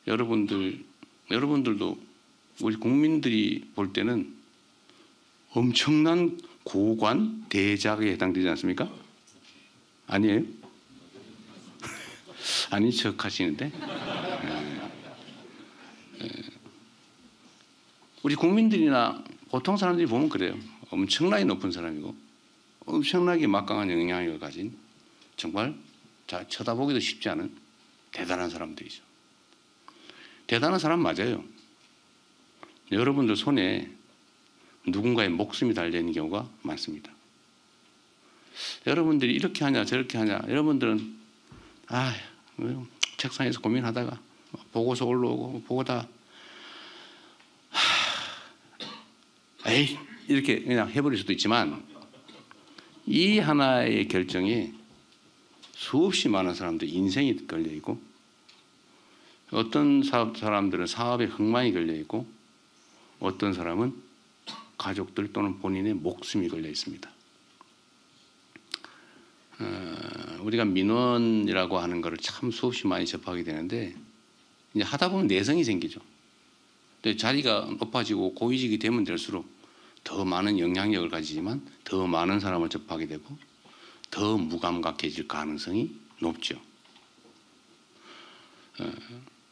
여러분들도 우리 국민들이 볼 때는 엄청난 고관 대작에 해당되지 않습니까? 아니에요? 아닌 척 하시는데 우리 국민들이나 보통 사람들이 보면 그래요. 엄청나게 높은 사람이고 엄청나게 막강한 영향력을 가진 정말 쳐다보기도 쉽지 않은 대단한 사람들이죠. 대단한 사람 맞아요. 여러분들 손에 누군가의 목숨이 달려있는 경우가 많습니다. 여러분들이 이렇게 하냐 저렇게 하냐, 여러분들은 책상에서 고민하다가 보고서 올라오고 보고다 에이 이렇게 그냥 해버릴 수도 있지만 이 하나의 결정에 수없이 많은 사람들 인생이 걸려있고 어떤 사람들은 사업에 흥망이 걸려있고 어떤 사람은 가족들 또는 본인의 목숨이 걸려 있습니다. 우리가 민원이라고 하는 것을 참 수없이 많이 접하게 되는데 이제 하다 보면 내성이 생기죠. 근데 자리가 높아지고 고위직이 되면 될수록 더 많은 영향력을 가지지만 더 많은 사람을 접하게 되고 더 무감각해질 가능성이 높죠.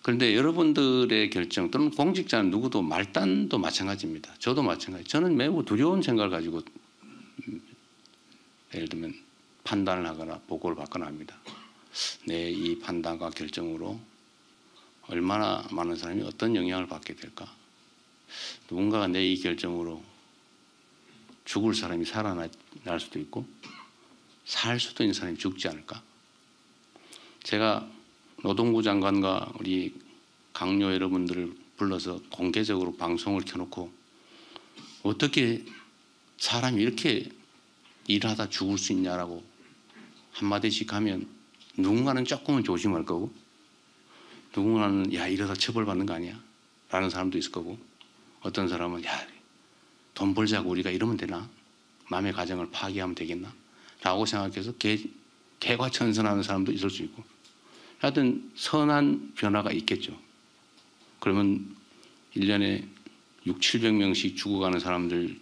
그런데 여러분들의 결정 또는 공직자는 누구도 말단도 마찬가지입니다. 저도 마찬가지. 저는 매우 두려운 생각을 가지고 예를 들면 판단을 하거나 보고를 받거나 합니다. 내 이 판단과 결정으로 얼마나 많은 사람이 어떤 영향을 받게 될까? 누군가가 내 이 결정으로 죽을 사람이 살아날 수도 있고 살 수도 있는 사람이 죽지 않을까? 제가 노동부 장관과 우리 강요 여러분들을 불러서 공개적으로 방송을 켜놓고 어떻게 사람이 이렇게 일하다 죽을 수 있냐라고 한마디씩 하면 누군가는 조금은 조심할 거고 누군가는 야 이러다 처벌받는 거 아니야? 라는 사람도 있을 거고 어떤 사람은 야 돈 벌자고 우리가 이러면 되나? 남의 가정을 파괴하면 되겠나? 라고 생각해서 개과천선하는 사람도 있을 수 있고 하여튼 선한 변화가 있겠죠. 그러면 1년에 6, 700명씩 죽어가는 사람들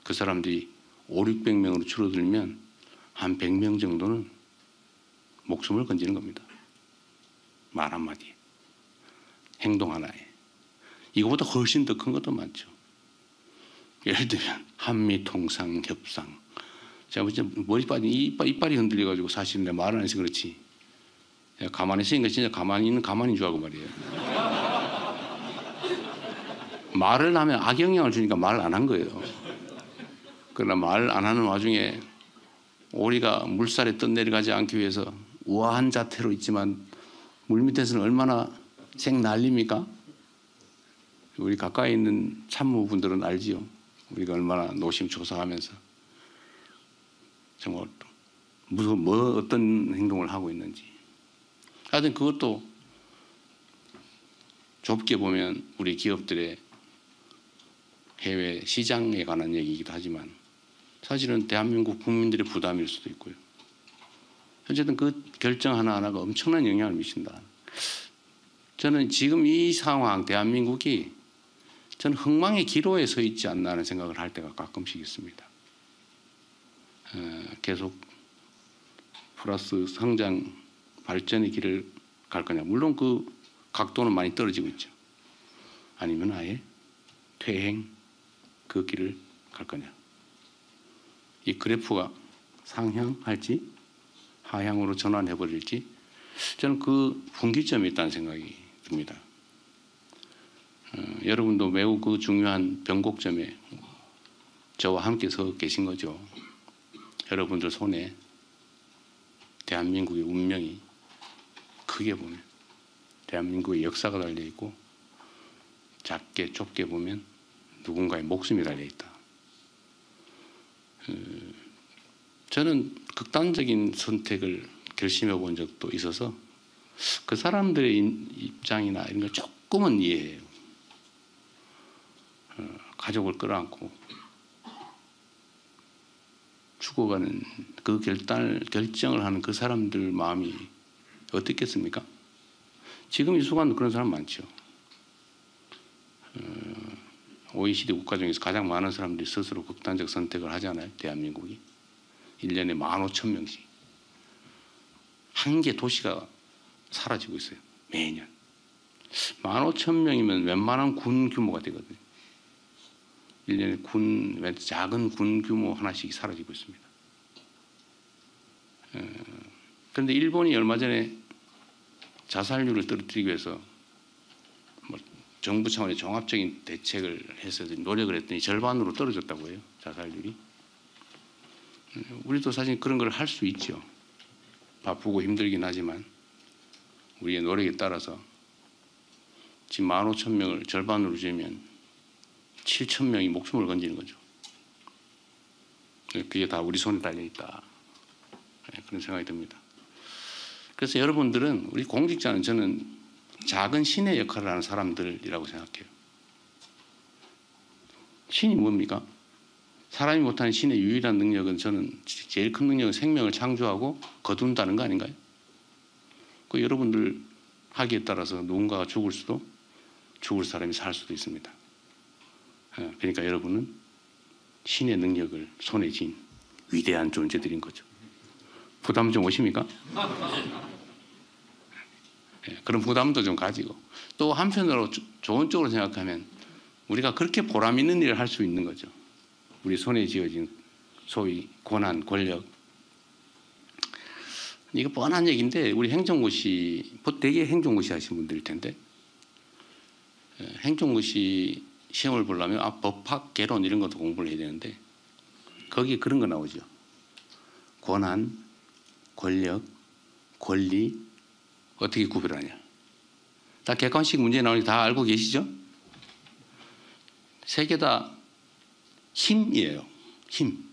그 사람들이 5, 600명으로 줄어들면 한 100명 정도는 목숨을 건지는 겁니다. 말 한마디에 행동 하나에. 이거보다 훨씬 더 큰 것도 많죠. 예를 들면 한미 통상 협상. 제가 머리 빠진 이빨이 흔들려가지고 사실은 내 말을 안 해서 그렇지. 가만히 있으니까 진짜 가만히 있는 가만히인 줄 알고 말이에요. 말을 하면 악영향을 주니까 말을 안 한 거예요. 그러나 말 안 하는 와중에 오리가 물살에 떠내려가지 않기 위해서 우아한 자태로 있지만 물 밑에서는 얼마나 생난립니까? 우리 가까이 있는 참모분들은 알지요. 우리가 얼마나 노심초사하면서 정말 어떤 행동을 하고 있는지. 하여튼 그것도 좁게 보면 우리 기업들의 해외 시장에 관한 얘기이기도 하지만 사실은 대한민국 국민들의 부담일 수도 있고요. 어쨌든 그 결정 하나하나가 엄청난 영향을 미친다. 저는 지금 이 상황 대한민국이 저는 흥망의 기로에 서 있지 않나 하는 생각을 할 때가 가끔씩 있습니다. 계속 플러스 성장 발전의 길을 갈 거냐. 물론 그 각도는 많이 떨어지고 있죠. 아니면 아예 퇴행 그 길을 갈 거냐. 이 그래프가 상향할지 하향으로 전환해버릴지 저는 그 분기점에 있다는 생각이 듭니다. 여러분도 매우 그 중요한 변곡점에 저와 함께 서 계신 거죠. 여러분들 손에 대한민국의 운명이 크게 보면 대한민국의 역사가 달려있고 작게 좁게 보면 누군가의 목숨이 달려있다. 저는 극단적인 선택을 결심해 본 적도 있어서 그 사람들의 입장이나 이런 걸 조금은 이해해요. 가족을 끌어안고 죽어가는 그 결정을 하는 그 사람들 마음이 어떻겠습니까? 지금 이 순간 그런 사람 많죠. OECD 국가 중에서 가장 많은 사람들이 스스로 극단적 선택을 하잖아요. 대한민국이. 1년에 15,000명씩. 한 개 도시가 사라지고 있어요. 매년. 15,000명이면 웬만한 군 규모가 되거든요. 1년에 작은 군 규모 하나씩 사라지고 있습니다. 그런데 일본이 얼마 전에 자살률을 떨어뜨리기 위해서 뭐 정부 차원의 종합적인 대책을 해서 노력을 했더니 절반으로 떨어졌다고 해요. 자살률이. 우리도 사실 그런 걸 할 수 있죠. 바쁘고 힘들긴 하지만 우리의 노력에 따라서 지금 15,000명을 절반으로 줄이면 7,000명이 목숨을 건지는 거죠. 그게 다 우리 손에 달려있다. 그런 생각이 듭니다. 그래서 여러분들은, 우리 공직자는 저는 작은 신의 역할을 하는 사람들이라고 생각해요. 신이 뭡니까? 사람이 못하는 신의 유일한 능력은, 저는 제일 큰 능력은 생명을 창조하고 거둔다는 거 아닌가요? 그 여러분들 하기에 따라서 누군가가 죽을 수도, 죽을 사람이 살 수도 있습니다. 그러니까 여러분은 신의 능력을 손에 쥔 위대한 존재들인 거죠. 부담 좀 오십니까? 그런 부담도 좀 가지고, 또 한편으로 좋은 쪽으로 생각하면 우리가 그렇게 보람 있는 일을 할 수 있는 거죠. 우리 손에 쥐어진 소위 권한, 권력. 이거 뻔한 얘기인데, 우리 행정고시, 되게 행정고시 하신 분들일 텐데, 행정고시 시험을 보려면 법학, 개론 이런 것도 공부를 해야 되는데, 거기에 그런 거 나오죠. 권한, 권력, 권리, 어떻게 구별하냐. 다 객관식 문제 나오니 다 알고 계시죠? 세 개 다 힘이에요. 힘,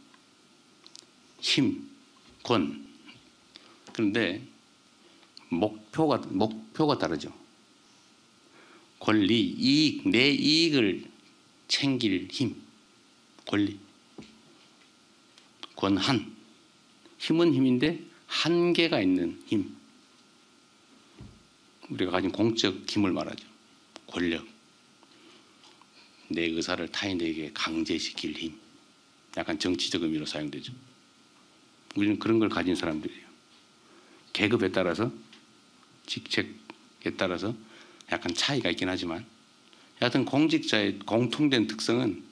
권. 그런데 목표가 다르죠. 권리, 이익, 내 이익을 챙길 힘, 권리. 권한, 힘은 힘인데 한계가 있는 힘. 우리가 가진 공적 힘을 말하죠. 권력. 내 의사를 타인에게 강제시킬 힘. 약간 정치적 의미로 사용되죠. 우리는 그런 걸 가진 사람들이에요. 계급에 따라서, 직책에 따라서 약간 차이가 있긴 하지만, 여하튼 공직자의 공통된 특성은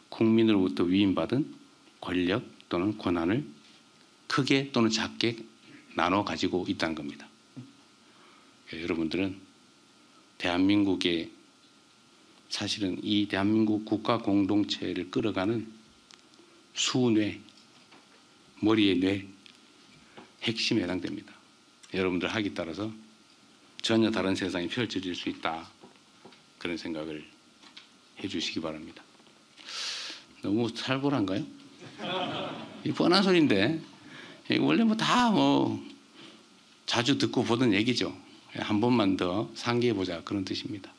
국민으로부터 위임받은 권력 또는 권한을 크게 또는 작게 나눠 가지고 있다는 겁니다. 여러분들은 대한민국의, 사실은 이 대한민국 국가 공동체를 끌어가는 수뇌, 머리의 뇌, 핵심에 해당됩니다. 여러분들 하기 따라서 전혀 다른 세상이 펼쳐질 수 있다. 그런 생각을 해주시기 바랍니다. 너무 살벌한가요? 이 뻔한 소리인데, 원래 다 자주 듣고 보던 얘기죠. 한 번만 더 상기해보자, 그런 뜻입니다.